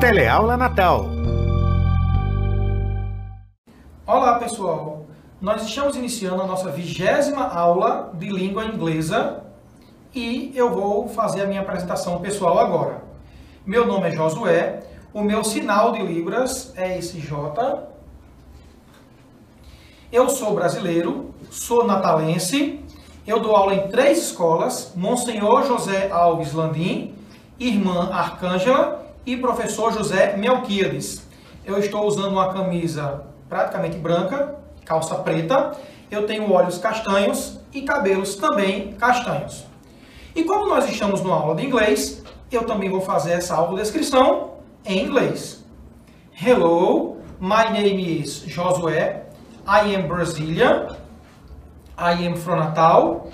Teleaula Natal. Olá pessoal, nós estamos iniciando a nossa 20ª aula de língua inglesa e eu vou fazer a minha apresentação pessoal agora. Meu nome é Josué, o meu sinal de libras é esse J. Eu sou brasileiro, sou natalense, eu dou aula em 3 escolas, Monsenhor José Alves Landim, Irmã Arcângela e Professor José Melquíades. Eu estou usando uma camisa praticamente branca, calça preta, eu tenho olhos castanhos e cabelos também castanhos. E como nós estamos numa aula de inglês, eu também vou fazer essa audiodescrição em inglês. Hello, my name is Josué, I am Brazilian, I am from Natal,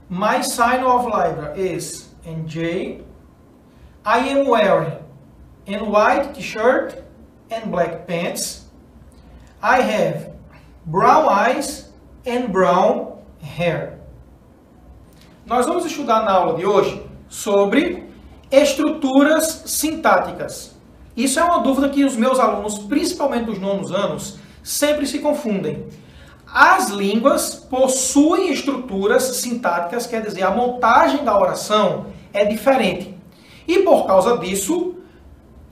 my sign of Libra is NJ, I am wearing a white t-shirt and black pants, I have brown eyes and brown hair. Nós vamos estudar na aula de hoje sobre estruturas sintáticas. Isso é uma dúvida que os meus alunos, principalmente dos nonos anos, sempre se confundem. As línguas possuem estruturas sintáticas, quer dizer, a montagem da oração é diferente. E por causa disso,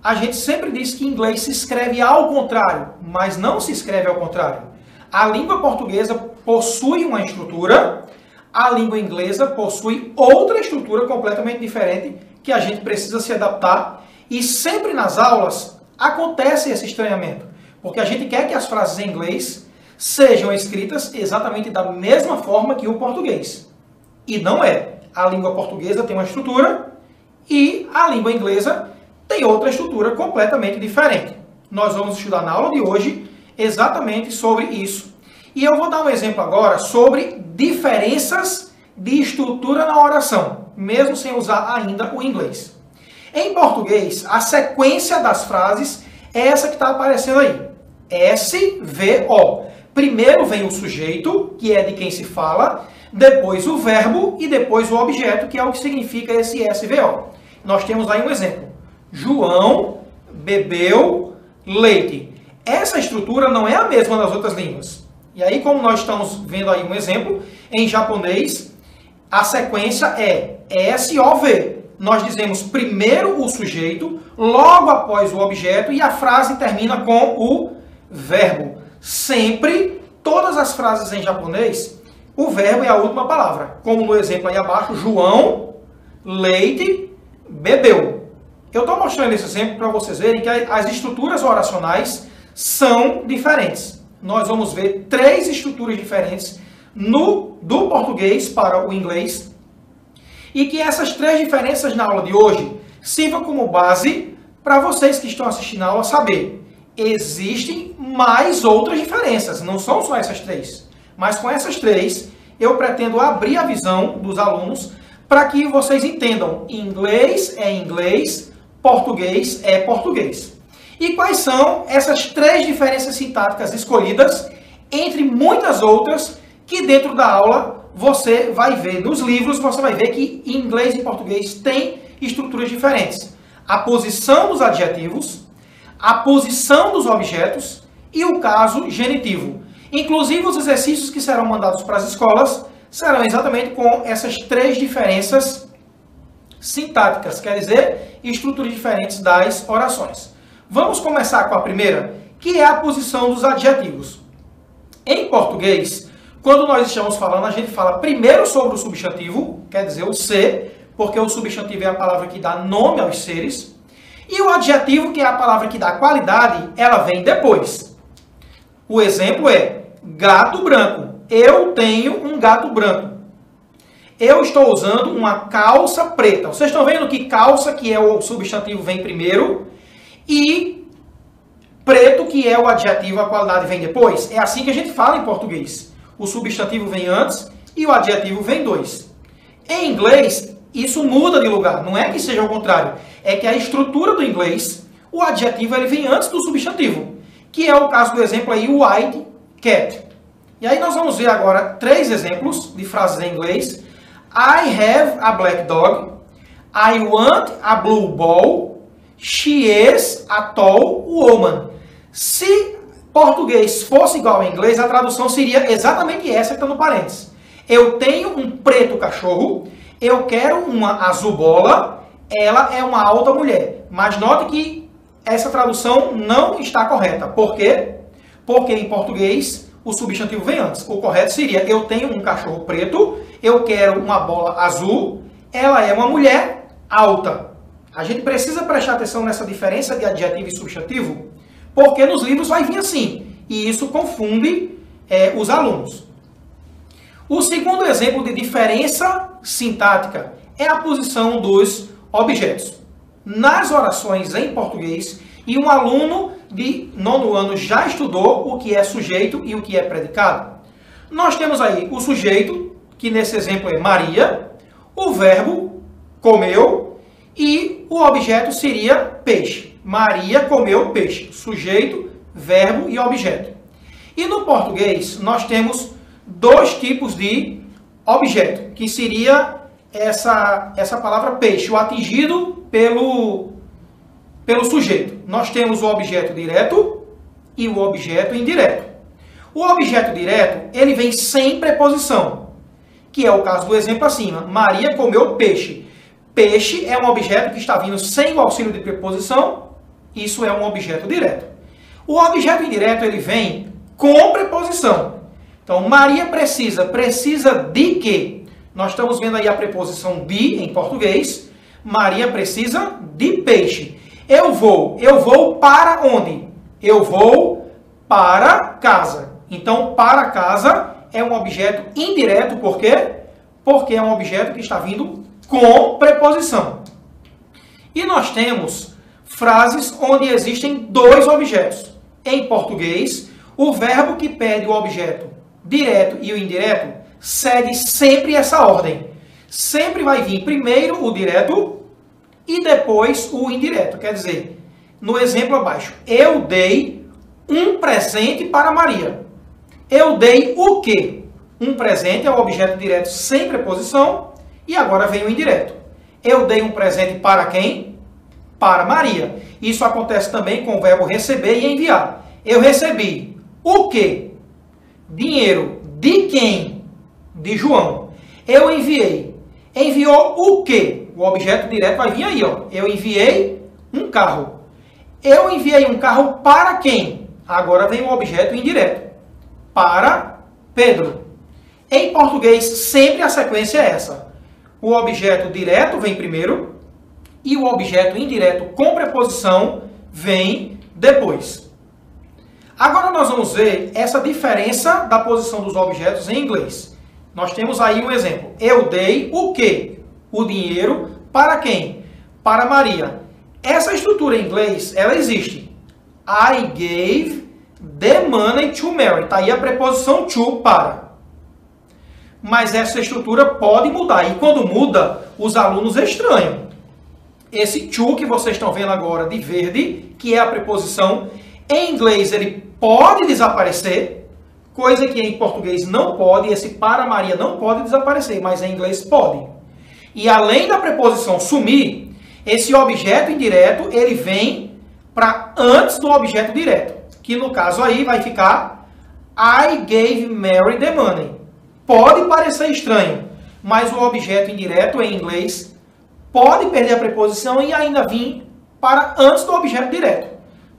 a gente sempre diz que em inglês se escreve ao contrário, mas não se escreve ao contrário. A língua portuguesa possui uma estrutura, a língua inglesa possui outra estrutura completamente diferente que a gente precisa se adaptar. E sempre nas aulas acontece esse estranhamento, porque a gente quer que as frases em inglês sejam escritas exatamente da mesma forma que o português. E não é. A língua portuguesa tem uma estrutura e a língua inglesa tem outra estrutura completamente diferente. Nós vamos estudar na aula de hoje exatamente sobre isso. E eu vou dar um exemplo agora sobre diferenças de estrutura na oração, mesmo sem usar ainda o inglês. Em português, a sequência das frases é essa que está aparecendo aí. S-V-O. Primeiro vem o sujeito, que é de quem se fala, depois o verbo e depois o objeto, que é o que significa esse S-V-O. Nós temos aí um exemplo. João bebeu leite. Essa estrutura não é a mesma das outras línguas. E aí, como nós estamos vendo aí um exemplo, em japonês, a sequência é S-O-V. Nós dizemos primeiro o sujeito, logo após o objeto, e a frase termina com o verbo. Sempre, todas as frases em japonês, o verbo é a última palavra. Como no exemplo aí abaixo, João, leite, bebeu. Eu estou mostrando esse exemplo para vocês verem que as estruturas oracionais são diferentes. Nós vamos ver 3 estruturas diferentes do português para o inglês. E que essas 3 diferenças na aula de hoje sirvam como base para vocês que estão assistindo a aula saber. Existem mais outras diferenças, não são só essas 3. Mas com essas 3, eu pretendo abrir a visão dos alunos para que vocês entendam inglês é inglês, português é português. E quais são essas 3 diferenças sintáticas escolhidas, entre muitas outras, que dentro da aula você vai ver nos livros, você vai ver que inglês e português têm estruturas diferentes. A posição dos adjetivos, a posição dos objetos e o caso genitivo. Inclusive, os exercícios que serão mandados para as escolas serão exatamente com essas 3 diferenças sintáticas, quer dizer, estruturas diferentes das orações. Vamos começar com a primeira, que é a posição dos adjetivos. Em português, quando nós estamos falando, a gente fala primeiro sobre o substantivo, quer dizer, o ser, porque o substantivo é a palavra que dá nome aos seres, e o adjetivo, que é a palavra que dá qualidade, ela vem depois. O exemplo é gato branco. Eu tenho um gato branco. Eu estou usando uma calça preta. Vocês estão vendo que calça, que é o substantivo, vem primeiro, e preto, que é o adjetivo, a qualidade, vem depois? É assim que a gente fala em português. O substantivo vem antes e o adjetivo vem depois. Em inglês, isso muda de lugar. Não é que seja o contrário. É que a estrutura do inglês, o adjetivo ele vem antes do substantivo. Que é o caso do exemplo aí, white cat. E aí nós vamos ver agora 3 exemplos de frases em inglês. I have a black dog. I want a blue ball. She is a tall woman. Se português fosse igual ao inglês, a tradução seria exatamente essa que está no parênteses. Eu tenho um preto cachorro, eu quero uma azul bola, ela é uma alta mulher. Mas note que essa tradução não está correta. Por quê? Porque em português o substantivo vem antes. O correto seria: eu tenho um cachorro preto, eu quero uma bola azul, ela é uma mulher alta. A gente precisa prestar atenção nessa diferença de adjetivo e substantivo, porque nos livros vai vir assim, e isso confunde os alunos. O segundo exemplo de diferença sintática é a posição dos objetos. Nas orações em português, e um aluno de 9º ano já estudou o que é sujeito e o que é predicado. Nós temos aí o sujeito, que nesse exemplo é Maria, o verbo comeu e o objeto seria peixe. Maria comeu peixe. Sujeito, verbo e objeto. E no português nós temos dois tipos de objeto, que seria essa palavra peixe, o atingido pelo sujeito. Nós temos o objeto direto e o objeto indireto. O objeto direto, ele vem sem preposição, que é o caso do exemplo acima. Maria comeu peixe. Peixe é um objeto que está vindo sem o auxílio de preposição, isso é um objeto direto. O objeto indireto, ele vem com preposição. Então, Maria precisa de quê? Nós estamos vendo aí a preposição de em português. Maria precisa de peixe. Eu vou para onde? Eu vou para casa. Então, para casa é um objeto indireto, por quê? Porque é um objeto que está vindo com preposição. E nós temos frases onde existem dois objetos. Em português, o verbo que pede o objeto direto e o indireto segue sempre essa ordem. Sempre vai vir primeiro o direto e depois o indireto. Quer dizer, no exemplo abaixo, eu dei um presente para Maria. Eu dei o quê? Um presente é o objeto direto sem preposição e agora vem o indireto. Eu dei um presente para quem? Para Maria. Isso acontece também com o verbo receber e enviar. Eu recebi o quê? Dinheiro. De quem? De João. Eu enviei. Enviou o quê? O objeto direto vai vir aí, ó. Eu enviei um carro. Eu enviei um carro para quem? Agora vem o objeto indireto. Para Pedro. Em português, sempre a sequência é essa. O objeto direto vem primeiro e o objeto indireto com preposição vem depois. Agora nós vamos ver essa diferença da posição dos objetos em inglês. Nós temos aí um exemplo. Eu dei o quê? O dinheiro para quem? Para Maria. Essa estrutura em inglês, ela existe. I gave the money to Mary. Está aí a preposição to, para. Mas essa estrutura pode mudar. E quando muda, os alunos estranham. Esse to que vocês estão vendo agora de verde, que é a preposição, em inglês ele pode desaparecer, coisa que em português não pode. Esse para Maria não pode desaparecer, mas em inglês pode. E além da preposição sumir, esse objeto indireto, ele vem para antes do objeto direto, que no caso aí vai ficar I gave Mary the money. Pode parecer estranho, mas o objeto indireto em inglês pode perder a preposição e ainda vir para antes do objeto direto.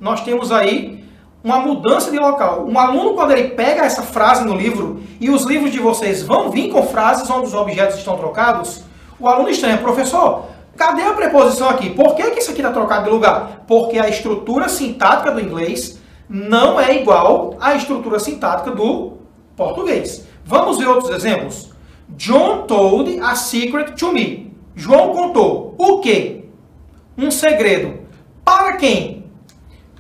Nós temos aí uma mudança de local. Um aluno, quando ele pega essa frase no livro, e os livros de vocês vão vir com frases onde os objetos estão trocados, o aluno estranha: professor, cadê a preposição aqui? Por que isso aqui está trocado de lugar? Porque a estrutura sintática do inglês não é igual à estrutura sintática do português. Vamos ver outros exemplos? John told a secret to me. João contou o quê? Um segredo. Para quem?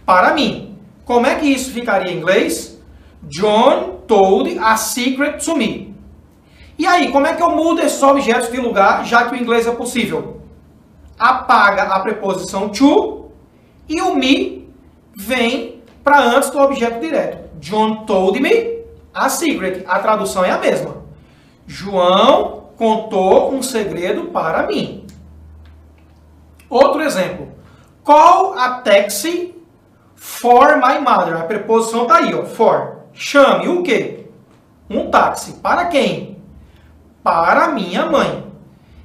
Para mim. Como é que isso ficaria em inglês? John told a secret to me. E aí, como é que eu mudo esses objetos de lugar, já que o inglês é possível? Apaga a preposição to e o me vem para antes do objeto direto. John told me a secret. A tradução é a mesma. João contou um segredo para mim. Outro exemplo. Call a taxi for my mother. A preposição está aí, ó, for. Chame o quê? Um táxi. Para quem? Para minha mãe.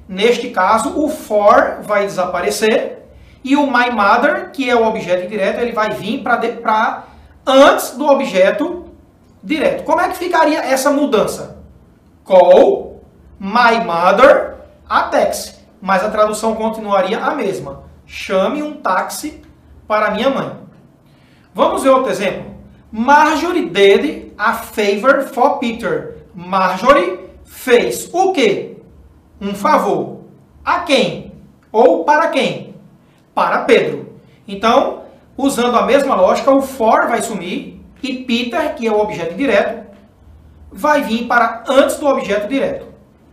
Neste caso, o for vai desaparecer e o my mother, que é o objeto indireto, ele vai vir para antes do objeto direto. Como é que ficaria essa mudança? Call my mother a taxi. Mas a tradução continuaria a mesma. Chame um táxi para minha mãe. Vamos ver outro exemplo. Marjorie did a favor for Peter. Marjorie fez o quê? Um favor. A quem? Ou para quem? Para Pedro. Então, usando a mesma lógica, o for vai sumir e Peter, que é o objeto direto, vai vir para antes do objeto direto.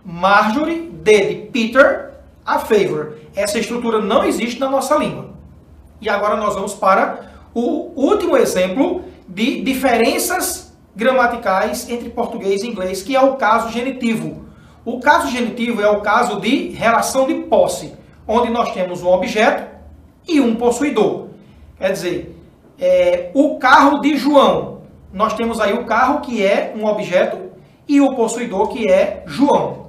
Marjorie did Peter a favor. Essa estrutura não existe na nossa língua. E agora nós vamos para o último exemplo de diferenças gramaticais entre português e inglês, que é o caso genitivo. O caso genitivo é o caso de relação de posse, onde nós temos um objeto e um possuidor. Quer dizer, o carro de João. Nós temos aí o carro, que é um objeto, e o possuidor, que é João.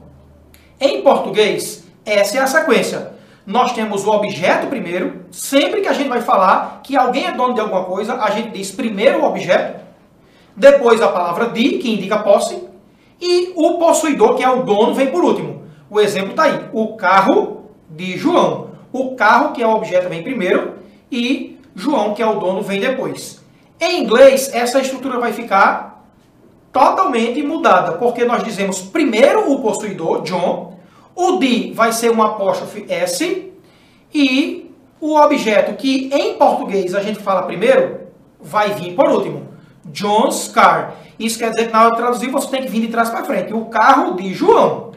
Em português, essa é a sequência. Nós temos o objeto primeiro. Sempre que a gente vai falar que alguém é dono de alguma coisa, a gente diz primeiro o objeto, depois a palavra de, que indica posse, e o possuidor, que é o dono, vem por último. O exemplo está aí. O carro de João. O carro, que é o objeto, vem primeiro, e João, que é o dono, vem depois. Em inglês, essa estrutura vai ficar totalmente mudada, porque nós dizemos primeiro o possuidor, John, o de vai ser um apóstrofe S, e o objeto, que em português a gente fala primeiro, vai vir por último. John's car. Isso quer dizer que na hora de traduzir você tem que vir de trás para frente. O carro de João.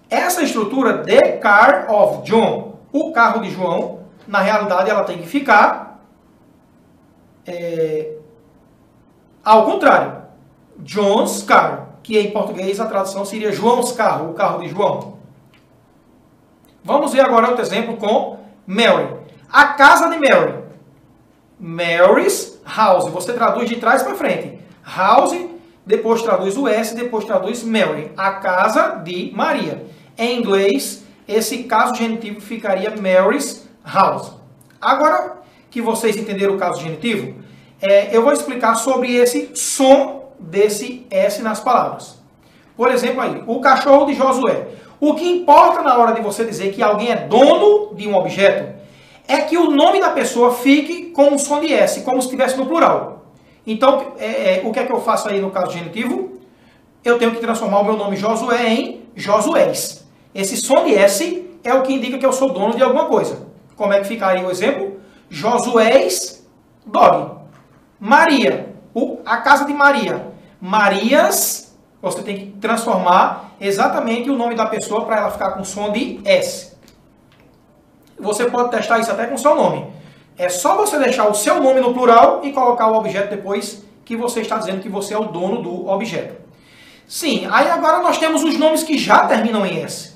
Essa estrutura, the car of John, o carro de João, na realidade ela tem que ficar ao contrário. John's car, que em português a tradução seria João's carro, o carro de João. Vamos ver agora outro exemplo com Mary. A casa de Mary. Mary's house. Você traduz de trás para frente. House, depois traduz o S, depois traduz Mary. A casa de Maria. Em inglês, esse caso genitivo ficaria Mary's house. Agora que vocês entenderam o caso genitivo, eu vou explicar sobre esse som desse S nas palavras. Por exemplo, aí, o cachorro de Josué. O que importa na hora de você dizer que alguém é dono de um objeto é que o nome da pessoa fique com um som de S, como se estivesse no plural. Então, o que é que eu faço aí no caso genitivo? Eu tenho que transformar o meu nome Josué em Josués. Esse som de S é o que indica que eu sou dono de alguma coisa. Como é que ficaria o exemplo? Josués dog. Maria, a casa de Maria. Marias, você tem que transformar exatamente o nome da pessoa para ela ficar com som de S. Você pode testar isso até com o seu nome. É só você deixar o seu nome no plural e colocar o objeto depois que você está dizendo que você é o dono do objeto. Sim, aí agora nós temos os nomes que já terminam em S.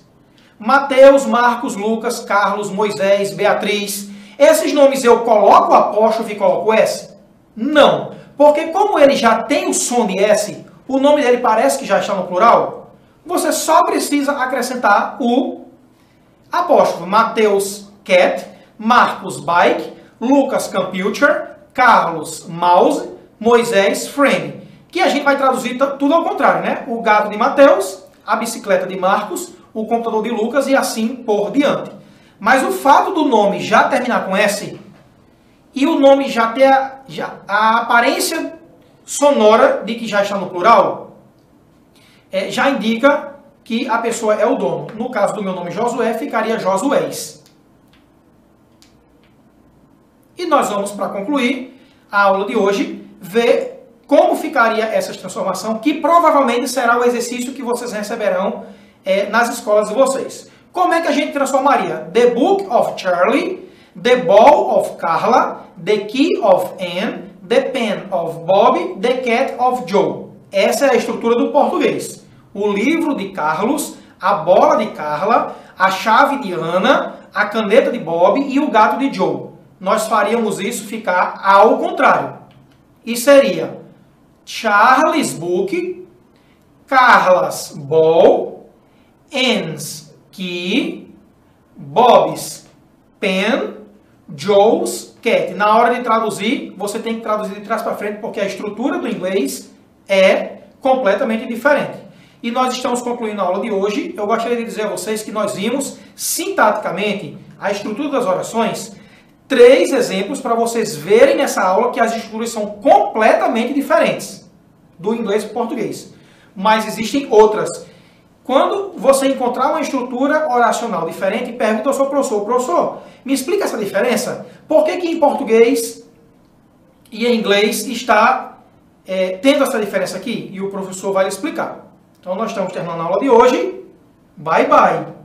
Mateus, Marcos, Lucas, Carlos, Moisés, Beatriz. Esses nomes eu coloco o apóstrofe e coloco S? Não, porque como ele já tem o som de S, o nome dele parece que já está no plural, você só precisa acrescentar o apóstrofe. Mateus, cat, Marcos, bike, Lucas, computer, Carlos, mouse, Moisés, friend. Que a gente vai traduzir tudo ao contrário, né? O gato de Mateus, a bicicleta de Marcos, o computador de Lucas e assim por diante. Mas o fato do nome já terminar com S e o nome já ter a aparência sonora de que já está no plural, já indica que a pessoa é o dono. No caso do meu nome Josué, ficaria Josués. E nós vamos, para concluir a aula de hoje, ver como ficaria essa transformação, que provavelmente será o exercício que vocês receberão nas escolas de vocês. Como é que a gente transformaria? The book of Charlie, the ball of Carla, the key of Anne, the pen of Bob, the cat of Joe. Essa é a estrutura do português. O livro de Carlos, a bola de Carla, a chave de Ana, a caneta de Bob e o gato de Joe. Nós faríamos isso ficar ao contrário. E seria Charles Book, Carla's Ball, Anne's Key, Bob's Pen, Joe's Cat. Na hora de traduzir, você tem que traduzir de trás para frente, porque a estrutura do inglês é completamente diferente. E nós estamos concluindo a aula de hoje. Eu gostaria de dizer a vocês que nós vimos, sintaticamente, a estrutura das orações. 3 exemplos para vocês verem nessa aula que as estruturas são completamente diferentes do inglês para o português. Mas existem outras. Quando você encontrar uma estrutura oracional diferente, pergunta ao seu professor: professor, me explica essa diferença? Por que em português e em inglês está tendo essa diferença aqui? E o professor vai lhe explicar. Então nós estamos terminando a aula de hoje. Bye, bye!